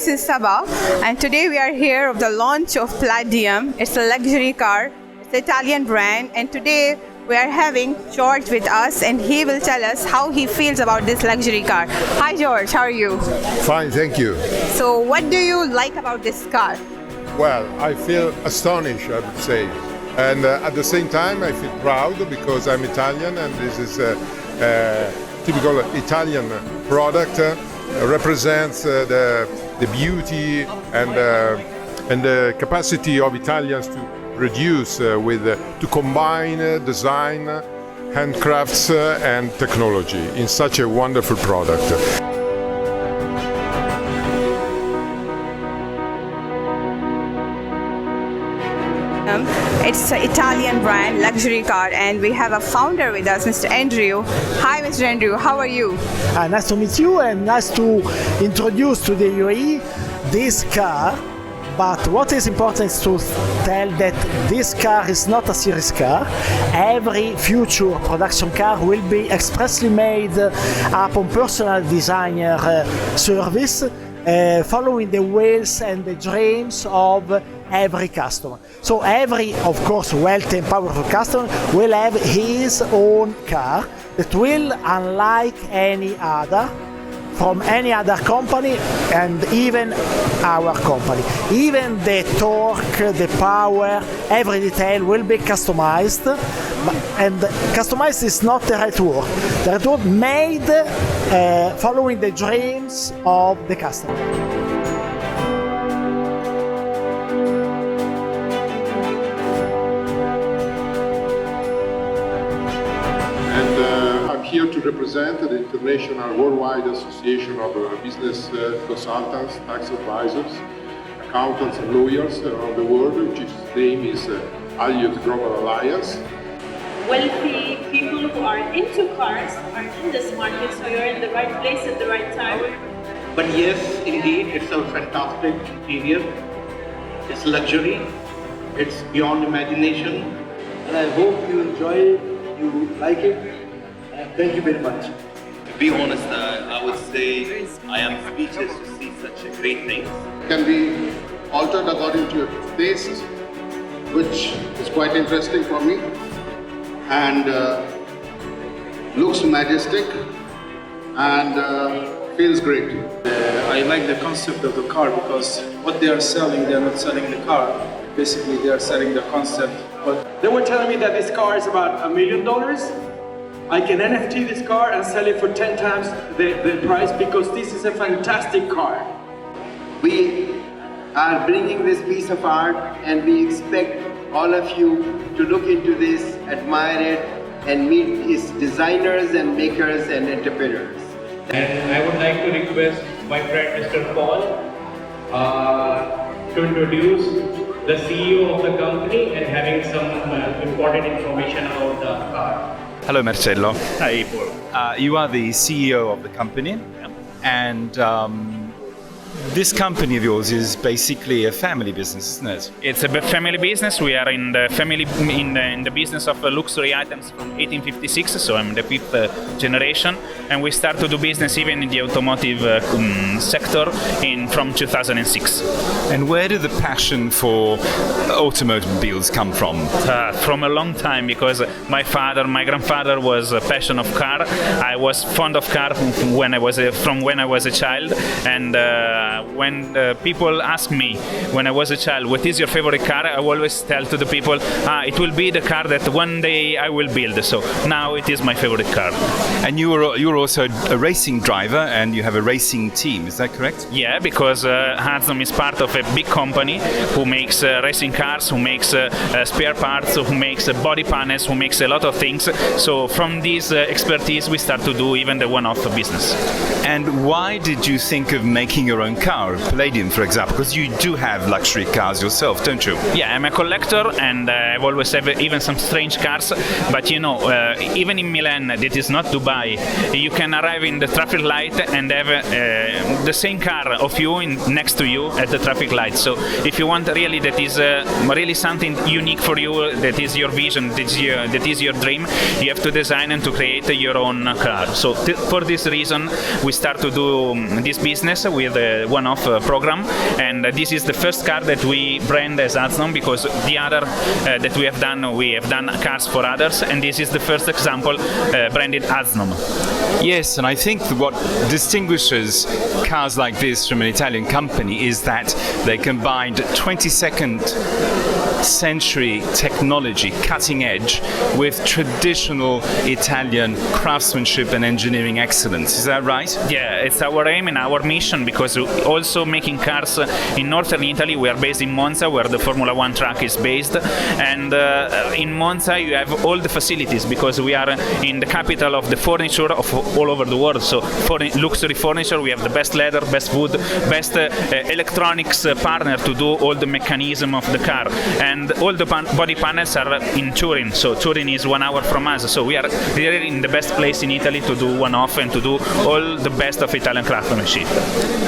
this is Sabah, and today we are here of the launch of Palladium. It's a luxury car. It's an Italian brand, and today we are having George with us, and he will tell us how he feels about this luxury car. Hi George, how are you? Fine, thank you. So what do you like about this car? Well, I feel astonished, I would say. And at the same time, I feel proud because I'm Italian, and this is a typical Italian product. Represents the beauty and the capacity of Italians to produce to combine design, handcrafts and technology in such a wonderful product. It's an Italian brand, luxury car, and we have a founder with us, Mr. Andrew. Hi Mr. Andrew, how are you? Nice to meet you and nice to introduce to the UAE this car. But what is important is to tell that this car is not a series car. Every future production car will be expressly made upon personal designer service, following the wills and the dreams of every customer. So every, of course, wealthy and powerful customer will have his own car that will, unlike any other, from any other company and even our company. Even the torque, the power, every detail will be customized. And customized is not the right word. The right word made following the dreams of the customer. Here to represent the International Worldwide Association of Business Consultants, Tax Advisors, Accountants and Lawyers around the world, which its name is Alliot Global Alliance. Wealthy people who are into cars are in this market, so you're in the right place at the right time. But yes, indeed, it's a fantastic interior. It's luxury. It's beyond imagination. And I hope you enjoy it, you like it. Thank you very much. To be honest, I would say I am speechless to see such a great thing. Can be altered according to your taste, which is quite interesting for me, and looks majestic and feels great. I like the concept of the car because what they are selling, they are not selling the car. Basically, they are selling the concept. But they were telling me that this car is about $1 million. I can NFT this car and sell it for 10 times the price because this is a fantastic car. We are bringing this piece of art and we expect all of you to look into this, admire it, and meet its designers and makers and entrepreneurs. And I would like to request my friend Mr. Paul to introduce the CEO of the company and having some important information about the car. Hello Marcello. Hi Paul. You are the CEO of the company, and this company of yours is basically a family business, isn't it? It's a family business. We are in the family in the business of luxury items from 1856. So I'm the fifth generation, and we start to do business even in the automotive sector from 2006. And where did the passion for automobiles come from? From a long time, because my grandfather was a passion of car. I was fond of car from when I was a child, and when people ask me when I was a child, what is your favorite car? I always tell to the people, it will be the car that one day I will build. So now it is my favorite car. And you're also a racing driver, and you have a racing team, is that correct? Yeah, because AZNOM is part of a big company who makes racing cars, who makes spare parts, who makes body panels, who makes a lot of things. So from this expertise we start to do even the one-off business. And why did you think of making your own car, Palladium for example? Because you do have luxury cars yourself, don't you? Yeah, I'm a collector, and I've always have even some strange cars. But you know, even in Milan, that is not Dubai, you can arrive in the traffic light and have the same car of you next to you at the traffic light. So if you want really that is really something unique for you, that is your vision, that is your dream, you have to design and to create your own car. So for this reason, we start to do this business with one-off program, and this is the first car that we brand as AZNOM, because the other that we have done cars for others, and this is the first example branded AZNOM. Yes, and I think what distinguishes cars like this from an Italian company is that they combined 22nd century technology, cutting edge, with traditional Italian craftsmanship and engineering excellence. Is that right? Yeah, it's our aim and our mission, because also making cars in northern Italy. We are based in Monza, where the Formula One track is based, and in Monza you have all the facilities, because we are in the capital of the furniture of all over the world. So for luxury furniture, we have the best leather, best wood, best electronics partner to do all the mechanism of the car, and all the body panels are in Turin. So Turin is 1 hour from us. So we are really in the best place in Italy to do one-off and to do all the best of Italian craftsmanship.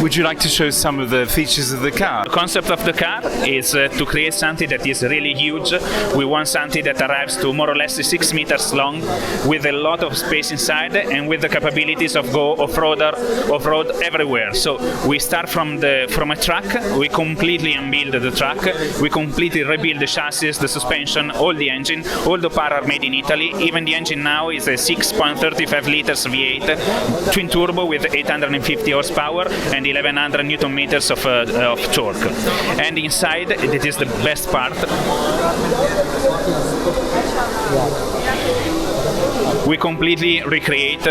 Would you like to show some of the features of the car? The concept of the car is to create something that is really huge. We want something that arrives to more or less 6 meters long, with a lot of space inside, and with the capabilities of go off-road everywhere. So we start from a truck, we completely unbuild the truck, we completely rebuild the chassis, the suspension, all the engine, all the parts are made in Italy. Even the engine now is a 6.35 liters V8 twin turbo with 850 horsepower and 1100 Newton meters of torque. And inside, it is the best part. We completely recreate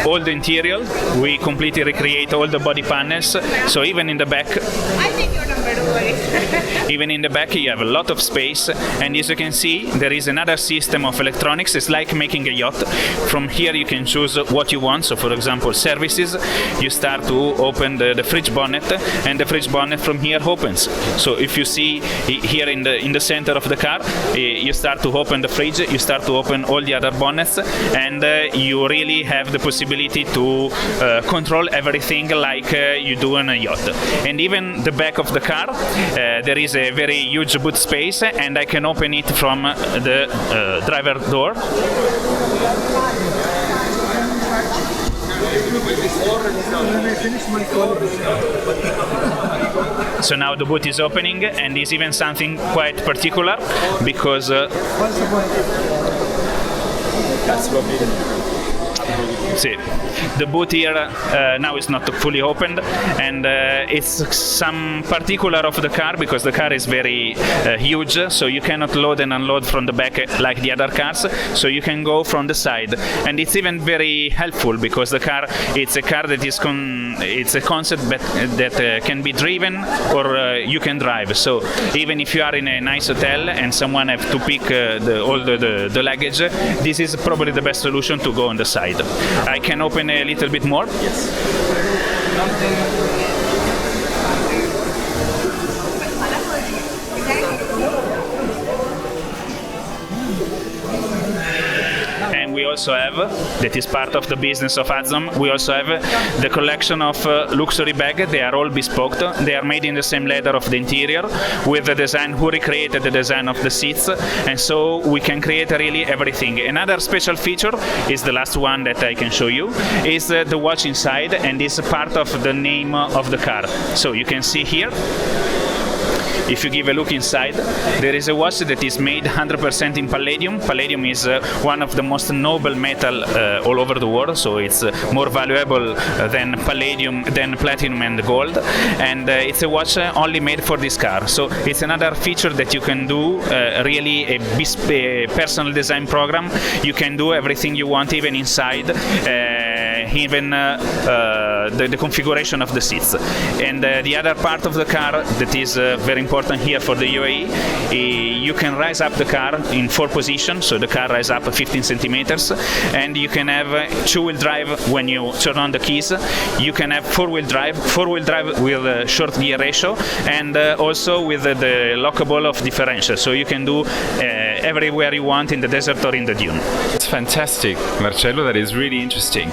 all the interior, we completely recreate all the body panels, so even in the back, I think your number, don't worry. even in the back you have a lot of space, and as you can see there is another system of electronics. It's like making a yacht. From here you can choose what you want, so for example services, you start to open the fridge bonnet, and the fridge bonnet from here opens. So if you see here in the center of the car, you start to open the fridge, you start to open all the other bonnets, and you really have the possibility to control everything like you do on a yacht. And even the back of the car, there is a very huge boot space, and I can open it from the driver door. So now the boot is opening, and is even something quite particular, because see, the boot here now is not fully opened, and it's some particular of the car, because the car is very huge, so you cannot load and unload from the back like the other cars, so you can go from the side. And it's even very helpful, because the car, it's a car that is it's a concept that can be driven or you can drive. So even if you are in a nice hotel and someone have to pick all the luggage, this is probably the best solution to go on the side. I can open a little bit more. Yes. And we also have, that is part of the business of AZNOM, we also have the collection of luxury bags. They are all bespoke. They are made in the same leather of the interior, with the design who recreated the design of the seats, and so we can create really everything. Another special feature is the last one that I can show you, is the watch inside, and is part of the name of the car. So you can see here, if you give a look inside, there is a watch that is made 100% in palladium. Palladium is one of the most noble metal all over the world, so it's more valuable than palladium, than platinum and gold. And it's a watch only made for this car. So it's another feature that you can do, really a personal design program. You can do everything you want, even inside. Even the configuration of the seats. And the other part of the car that is very important here for the UAE, you can rise up the car in 4 positions, so the car rises up 15 centimeters, and you can have 2-wheel drive when you turn on the keys. You can have 4-wheel drive with a short gear ratio, and also with the lockable of differential, so you can do everywhere you want in the desert or in the dune. It's fantastic, Marcello. That is really interesting.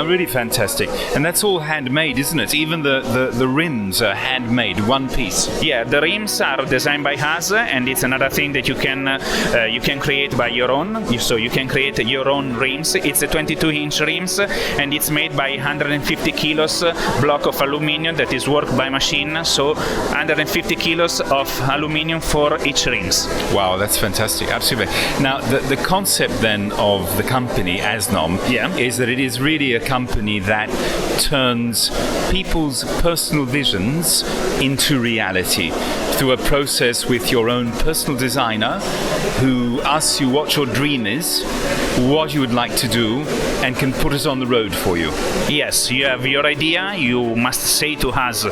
Really fantastic. And that's all all handmade, isn't it? Even the rims are handmade, one piece. Yeah, the rims are designed by us, and it's another thing that you can create by your own. So you can create your own rims. It's a 22-inch rims, and it's made by 150 kilos block of aluminum that is worked by machine. So 150 kilos of aluminum for each rims. Wow, that's fantastic. Absolutely. Now, the concept then of the company AZNOM is that it is really a company that turns people's personal visions into reality through a process with your own personal designer who asks you what your dream is, what you would like to do, and can put it on the road for you. Yes, you have your idea. You must say to us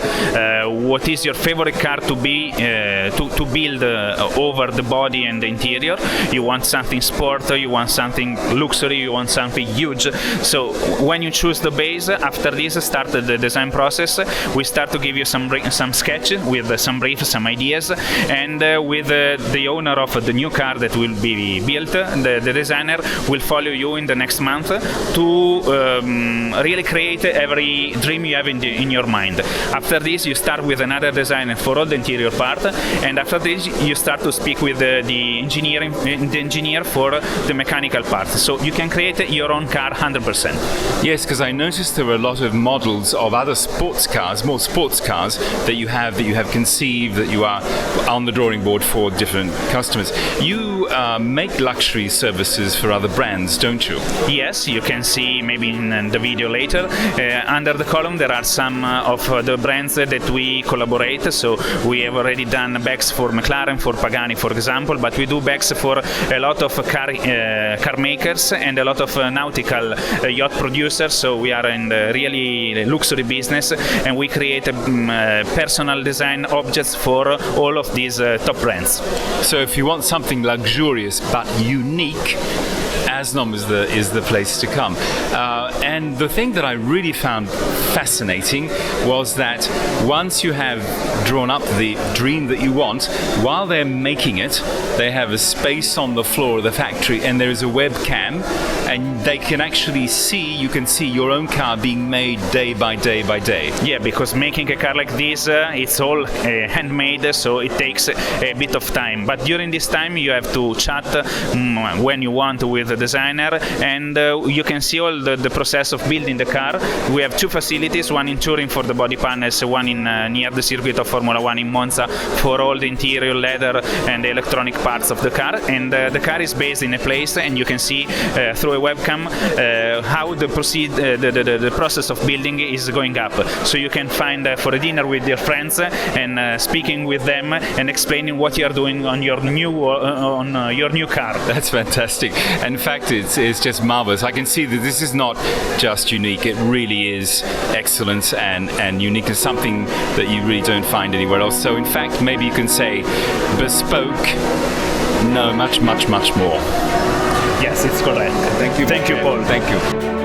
what is your favorite car to build over the body and the interior. You want something sport, you want something luxury, you want something huge. So when you choose the base, after this start the design process. We start to give you some sketch with some briefs, some ideas, and with the owner of the new car that will be built, the designer will follow you in the next month to really create every dream you have in your mind. After this, you start with another designer for all the interior part, and after this, you start to speak with the engineer for the mechanical part. So you can create your own car 100%. Yes, because I noticed there were a lot of models of other sports cars, more sports cars that you have conceived, that you are on the drawing board for different customers. You make luxury services for other brands, don't you? Yes, you can see maybe in the video later. Under the column there are some of the brands that we collaborate. So we have already done bags for McLaren, for Pagani, for example, but we do bags for a lot of car makers and a lot of nautical yacht producers. So we are in the really luxury business, and we create personal design objects for all of these top brands. So if you want something luxurious but unique, AZNOM is the place to come. And the thing that I really found fascinating was that once you have drawn up the dream that you want, while they're making it, they have a space on the floor of the factory, and there is a webcam, and they can actually see, you can see your own car being made day by day by day. Yeah, because making a car like this, it's all handmade, so it takes a bit of time. But during this time, you have to chat when you want with the designer, and you can see all the process of building the car. We have two facilities, one in Turin for the body panels, one in near the circuit of Formula 1 in Monza for all the interior leather and the electronic parts of the car. And the car is based in a place, and you can see through a webcam how the process of building is going up. So you can find for a dinner with your friends and speaking with them and explaining what you are doing on your new car. That's fantastic. And in fact, it's just marvelous. I can see that this is not just unique, it really is excellent and unique. It's something that you really don't find anywhere else. So in fact, maybe you can say bespoke, no, much more. Yes, it's correct. Thank you. Thank you, Paul. Thank you.